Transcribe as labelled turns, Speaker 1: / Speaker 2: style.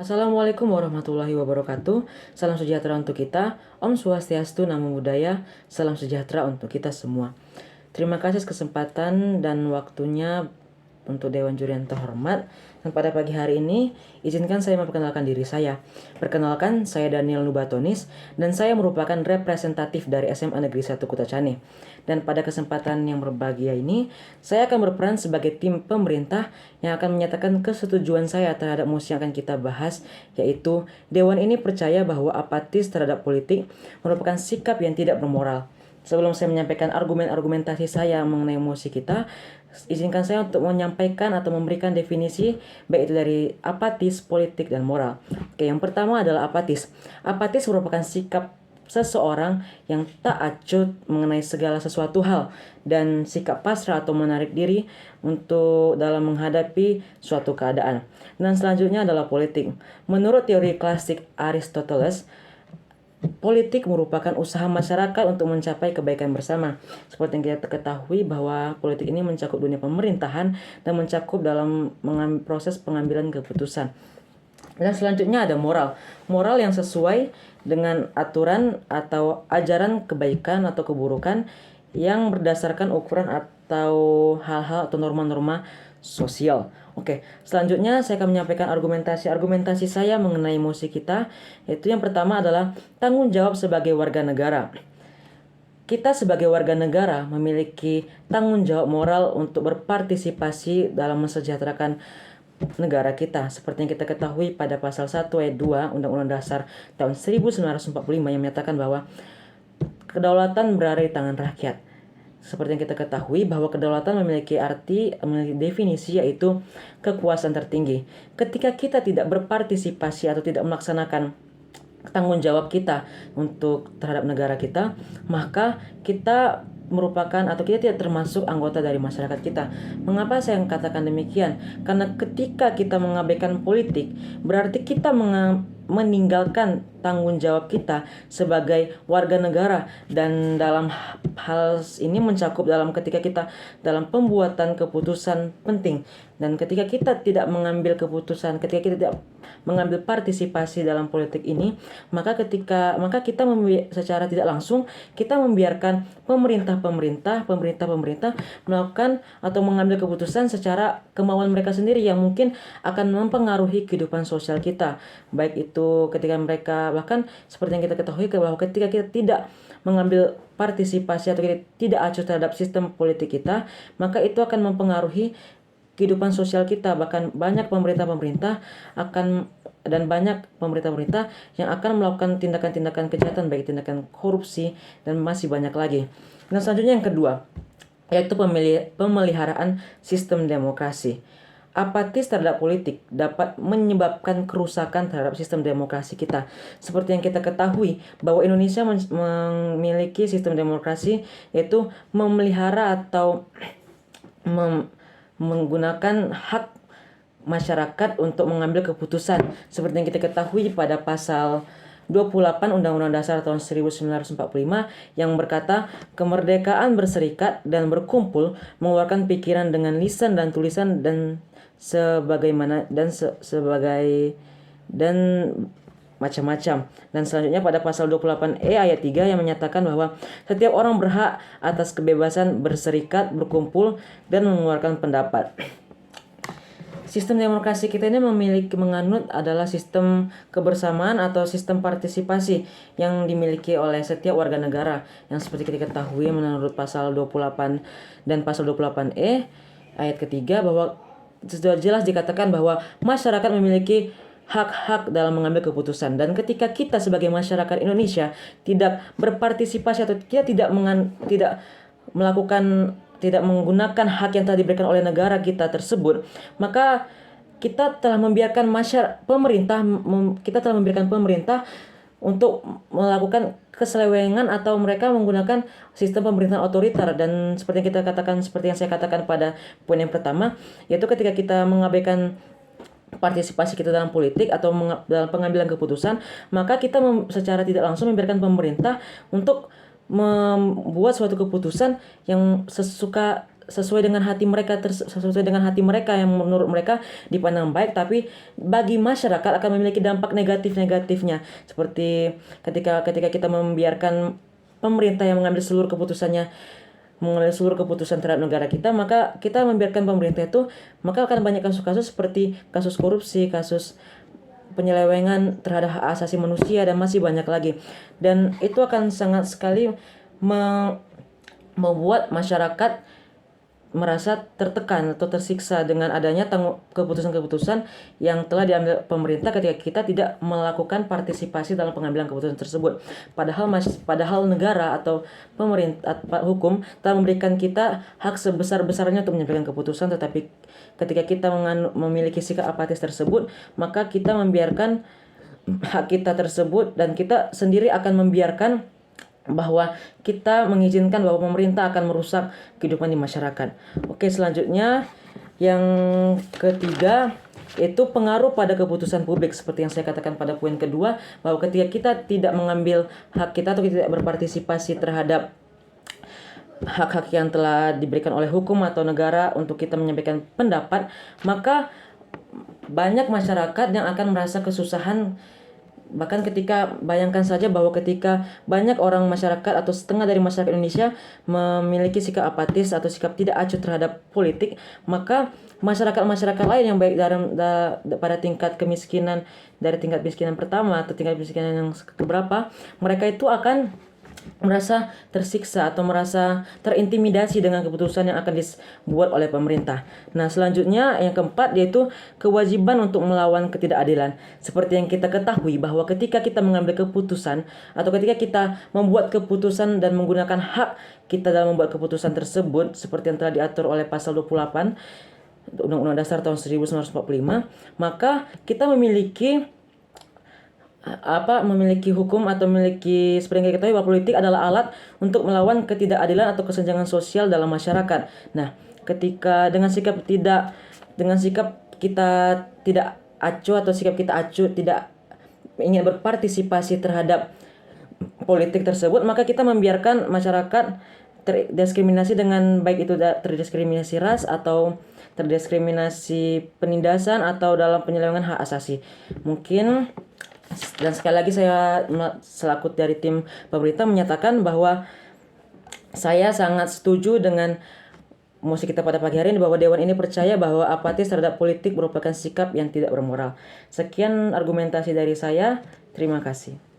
Speaker 1: Assalamualaikum warahmatullahi wabarakatuh. Salam sejahtera untuk kita. Om Swastiastu, Namo Buddhaya. Salam sejahtera untuk kita semua. Terima kasih kesempatan dan waktunya untuk Dewan Juri yang terhormat. Dan pada pagi hari ini, izinkan saya memperkenalkan diri saya. Perkenalkan, saya Daniel Nubatonis, dan saya merupakan representatif dari SMA Negeri 1 Kutacani. Dan pada kesempatan yang berbahagia ini, saya akan berperan sebagai tim pemerintah yang akan menyatakan kesetujuan saya terhadap mosi yang akan kita bahas, yaitu Dewan ini percaya bahwa apatis terhadap politik merupakan sikap yang tidak bermoral. Sebelum saya menyampaikan argumentasi saya mengenai mosi kita, izinkan saya untuk menyampaikan atau memberikan definisi baik itu dari apatis, politik, dan moral. Oke, yang pertama adalah apatis. Apatis merupakan sikap seseorang yang tak acuh mengenai segala sesuatu hal dan sikap pasrah atau menarik diri untuk dalam menghadapi suatu keadaan. Dan selanjutnya adalah politik. Menurut teori klasik Aristoteles, politik merupakan usaha masyarakat untuk mencapai kebaikan bersama. Seperti yang kita ketahui bahwa politik ini mencakup dunia pemerintahan dan mencakup dalam proses pengambilan keputusan. Dan selanjutnya ada moral. Moral yang sesuai dengan aturan atau ajaran kebaikan atau keburukan yang berdasarkan ukuran atau hal-hal atau norma-norma sosial. Oke, selanjutnya saya akan menyampaikan argumentasi saya mengenai mosi kita, yaitu yang pertama adalah tanggung jawab sebagai warga negara. Kita sebagai warga negara memiliki tanggung jawab moral untuk berpartisipasi dalam mensejahterakan negara kita, seperti yang kita ketahui pada pasal 1 ayat 2 Undang-Undang Dasar tahun 1945 yang menyatakan bahwa kedaulatan berada di tangan rakyat. Seperti yang kita ketahui bahwa kedaulatan memiliki definisi, yaitu kekuasaan tertinggi. Ketika kita tidak berpartisipasi atau tidak melaksanakan tanggung jawab kita untuk terhadap negara kita, maka kita merupakan atau kita tidak termasuk anggota dari masyarakat kita. Mengapa saya katakan demikian? Karena ketika kita mengabaikan politik, berarti kita meninggalkan tanggung jawab kita sebagai warga negara, dan dalam hal ini mencakup dalam ketika kita dalam pembuatan keputusan penting, dan ketika kita tidak mengambil keputusan, ketika kita tidak mengambil partisipasi dalam politik ini, maka kita secara tidak langsung kita membiarkan pemerintah melakukan atau mengambil keputusan secara kemauan mereka sendiri yang mungkin akan mempengaruhi kehidupan sosial kita. Baik itu ketika mereka, bahkan seperti yang kita ketahui bahwa ketika kita tidak mengambil partisipasi atau kita tidak acuh terhadap sistem politik kita, maka itu akan mempengaruhi kehidupan sosial kita. Bahkan banyak pemerintah yang akan melakukan tindakan-tindakan kejahatan, baik tindakan korupsi dan masih banyak lagi. Dan selanjutnya yang kedua, yaitu pemeliharaan sistem demokrasi. Apatis terhadap politik dapat menyebabkan kerusakan terhadap sistem demokrasi kita. Seperti yang kita ketahui bahwa Indonesia memiliki sistem demokrasi, yaitu memelihara atau menggunakan hak masyarakat untuk mengambil keputusan. Seperti yang kita ketahui pada pasal 28 Undang-Undang Dasar tahun 1945 yang berkata, kemerdekaan berserikat dan berkumpul, mengeluarkan pikiran dengan lisan dan tulisan dan macam-macam. Dan selanjutnya pada pasal 28E ayat 3 yang menyatakan bahwa setiap orang berhak atas kebebasan berserikat, berkumpul, dan mengeluarkan pendapat. Sistem demokrasi kita ini menganut adalah sistem kebersamaan atau sistem partisipasi yang dimiliki oleh setiap warga negara, yang seperti kita ketahui menurut pasal 28 dan pasal 28E ayat ketiga bahwa sudah jelas dikatakan bahwa masyarakat memiliki hak-hak dalam mengambil keputusan. Dan ketika kita sebagai masyarakat Indonesia tidak berpartisipasi atau kita tidak menggunakan hak yang telah diberikan oleh negara kita tersebut, maka kita telah membiarkan pemerintah untuk melakukan keselewengan atau mereka menggunakan sistem pemerintahan otoriter. Dan seperti yang saya katakan pada poin yang pertama, yaitu ketika kita mengabaikan partisipasi kita dalam politik atau dalam pengambilan keputusan, maka kita secara tidak langsung membiarkan pemerintah untuk membuat suatu keputusan yang sesuai dengan hati mereka, sesuai dengan hati mereka yang menurut mereka dipandang baik, tapi bagi masyarakat akan memiliki dampak negatifnya. Seperti ketika kita membiarkan pemerintah yang mengambil seluruh keputusan terhadap negara kita, maka kita membiarkan pemerintah itu, maka akan banyak kasus-kasus seperti kasus korupsi, kasus penyelewengan terhadap hak asasi manusia, dan masih banyak lagi. Dan itu akan sangat sekali membuat masyarakat merasa tertekan atau tersiksa dengan adanya keputusan-keputusan yang telah diambil pemerintah ketika kita tidak melakukan partisipasi dalam pengambilan keputusan tersebut. Padahal negara atau pemerintah hukum telah memberikan kita hak sebesar-besarnya untuk menyampaikan keputusan, tetapi ketika kita memiliki sikap apatis tersebut, maka kita membiarkan hak kita tersebut, dan kita sendiri akan membiarkan bahwa kita mengizinkan bahwa pemerintah akan merusak kehidupan di masyarakat. Oke, selanjutnya yang ketiga itu pengaruh pada keputusan publik. Seperti yang saya katakan pada poin kedua, bahwa ketika kita tidak mengambil hak kita atau kita tidak berpartisipasi terhadap hak-hak yang telah diberikan oleh hukum atau negara untuk kita menyampaikan pendapat, maka banyak masyarakat yang akan merasa kesusahan. Bahkan bayangkan saja bahwa ketika banyak orang masyarakat atau setengah dari masyarakat Indonesia memiliki sikap apatis atau sikap tidak acuh terhadap politik, maka masyarakat lain yang baik pada tingkat kemiskinan, dari tingkat kemiskinan pertama atau tingkat kemiskinan yang keberapa, mereka itu akan merasa tersiksa atau merasa terintimidasi dengan keputusan yang akan dibuat oleh pemerintah. Nah, selanjutnya yang keempat yaitu kewajiban untuk melawan ketidakadilan. Seperti yang kita ketahui bahwa ketika kita mengambil keputusan atau ketika kita membuat keputusan dan menggunakan hak kita dalam membuat keputusan tersebut, seperti yang telah diatur oleh pasal 28 Undang-Undang Dasar tahun 1945, maka kita memiliki hukum atau seperti yang kita ketahui bahwa politik adalah alat untuk melawan ketidakadilan atau kesenjangan sosial dalam masyarakat. Nah, ketika dengan sikap kita tidak acuh atau sikap kita acuh tidak ingin berpartisipasi terhadap politik tersebut, maka kita membiarkan masyarakat terdiskriminasi, dengan baik itu terdiskriminasi ras atau terdiskriminasi penindasan atau dalam penyelewengan hak asasi. Mungkin, dan sekali lagi saya selaku dari tim pemerintah menyatakan bahwa saya sangat setuju dengan mosi kita pada pagi hari ini, bahwa Dewan ini percaya bahwa apatis terhadap politik merupakan sikap yang tidak bermoral. Sekian argumentasi dari saya. Terima kasih.